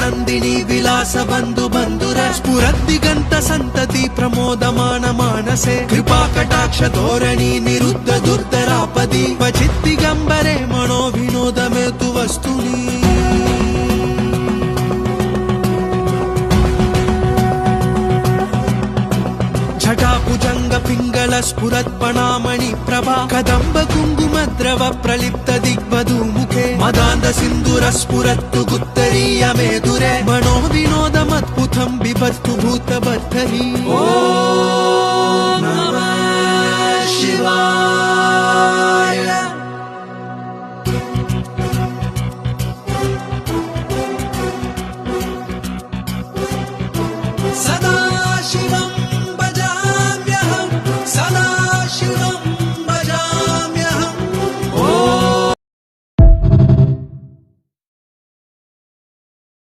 नन्दिनी विलास बन्धु बन्धुर स्फुरद्दिगन्त सन्तति प्रमोदमान मानसे कृपा कटाक्ष धोरणी निरुद्ध दुर्धरापदि क्वचिद्दिगम्बरे मनो विनोदमेतु वस्तुनि झटाभुजंग पिंगल स्फुरत्पणामणि प्रभा कदंब कुंकुम द्रव प्रलिप्त दिग्वधू मुखे मदान्ध सिंधुर स्फुरत्तु गुत्तरीय मेदुरे मनो विनोदमद्भुतं बिभर्तु भूतबद्धरी। ओम नमः शिवाय।